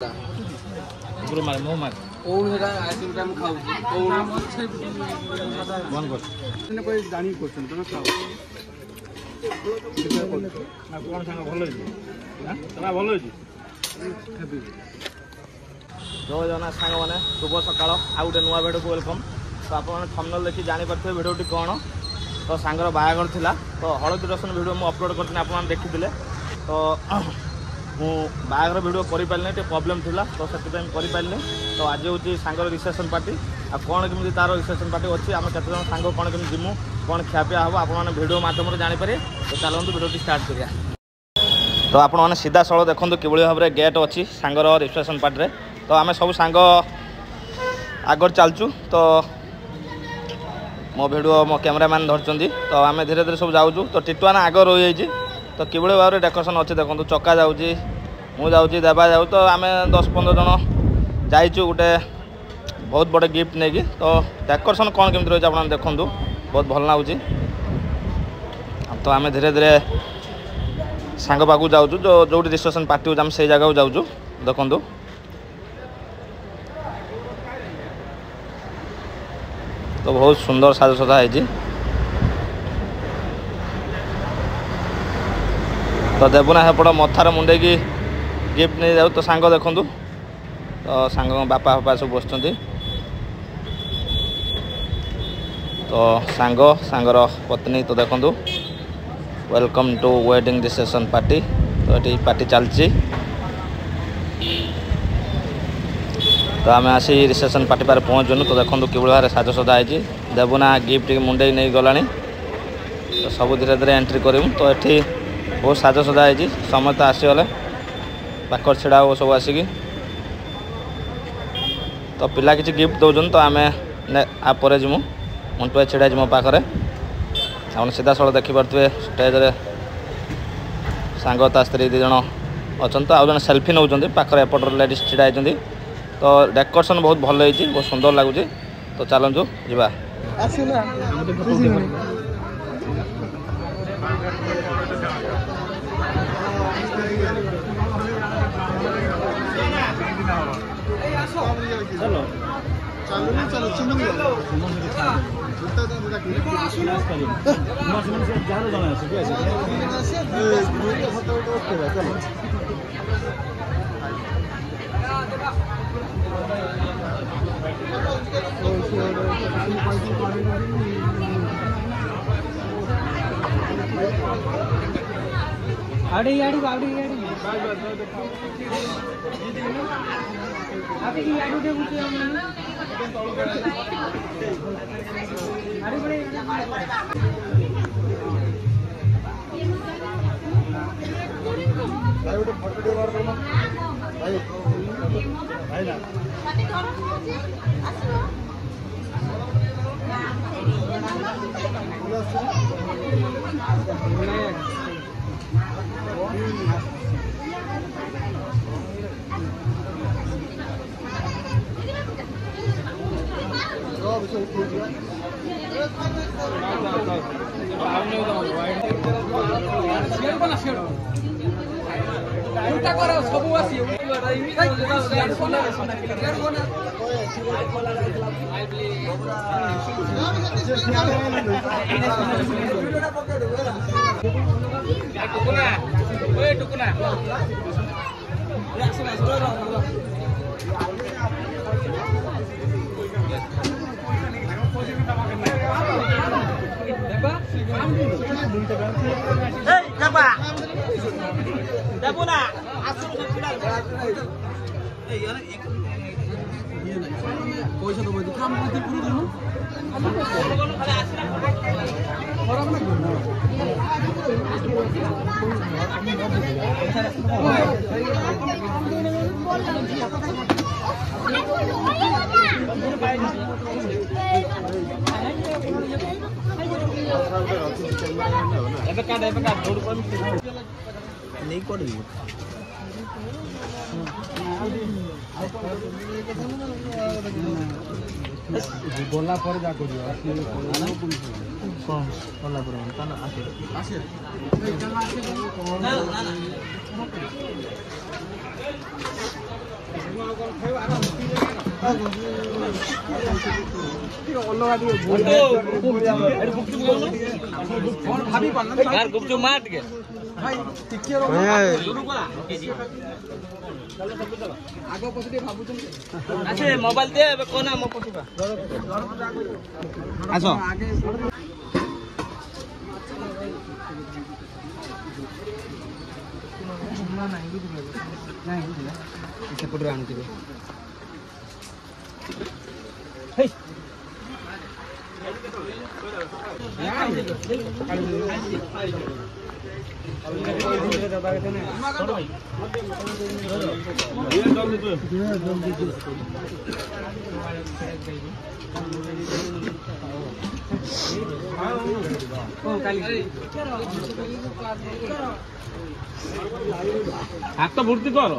गुरु मार मो मार ओन हेरा आइटम टाइम खाउची ओन वन कर ने कोई जानी क्वेश्चन तो खाओ ना कोन संग भलो हि हां तरा भलो हि जय जना संग माने शुभ सकाळ आ उटे नुवा वीडियो को वेलकम। तो आप थंबनेल देखि जानि परथे वीडियोटी कोन तो सांगर बाहागर थिला तो हळदी रसन वीडियो मु अपलोड करथि आप देखिथिले। तो मु बाहागर वीडियो करि पालने ते प्रॉब्लम थिला तो सेति टाइम करि पालने। तो आज होची सांगर रिसेप्शन पार्टी आ कोन केमि तारो रिसेप्शन पार्टी अछि हम केते जन सांग कोन केमि जिमु कोन खापिया हबो आप माने वीडियो माध्यम रे जानि पारे। तो चलंतु वीडियोटी स्टार्ट करिया। तो आप माने सीधा सळ देखंतु किबळी भाबरे गेट अछि सांगर रिसेप्शन पार्टी रे। तो आमे सब सांग आगर चलचु तो मो वीडियो मो कैमरामैन धरचंदी तो आमे धीरे धीरे सब जाउछु। तो टिटवाना आगर होई जाइछि तो किबळे भाबरे डेकोरेशन अछि देखंतु चक्का जाउछि मु जाउछि देबा जाउ तो आमे 10-15 जन जाइछु गुटे बहुत बड़े गिफ्ट नेकी। तो डेकोरेशन कोन केमति रहै आपण देखंतु बहुत भल लाଗୁछि। तो आमे धीरे धीरे सांग बागु जाउछु जो जोडी रिसेप्शन पार्टी हो हम से जगह जाउछु देखंतु। तो बहुत सुंदर साजसजा है। तो देवना हेपड़ मथार मुंडे की गिफ्ट नहीं जाऊ तो सांग देखु तो सांग बापा बापा सब बस तो सांग सांगर पत्नी तो देखु welcome to wedding reception party. तो ये पार्टी चलती तो आम आसी रिसेप्शन पार्टी पारे पहुँचुनु। तो देखो कि भाव साजसजा है देवना गिफ्ट मुंडे नहीं गला तो सब धीरे धीरे एंट्री करूँ। तो ये बहुत साजसजा है समस्त आसीगले पाखर छिड़ा हो सब आसिकी तो पिला किसी गिफ्ट दौन तो आम आपर जीमु मुंटुआ छिड़ा मो पाखे आप सीधा सड़ देखिपे स्टेज रे सांग ता स्त्री दी जन अच्छा तो आउ सेल्फी नौ पाखर एपट लेडीज छिड़ा होती। तो डेकोरेशन बहुत भल है बहुत सुंदर लगुच। तो चलतु जा आड़ी आड़ी आड़ी आड़ी आड़ी की आड़ी दे बुझे आड़ी बड़े भाई उठे फोटो दे बार करना भाई भाई ना पाटी गरम होची आसो पैसा तो बोलते काम करते पूरा करो नहीं कर गला पर जा करियो गला पर ताना आसे आसे गुपचुप मार टिके मोबाइल दे कौन मो पठा आस ସେପଟରୁ ଆଣୁଥିବେ ହାତ ଭର୍ତ୍ତି କର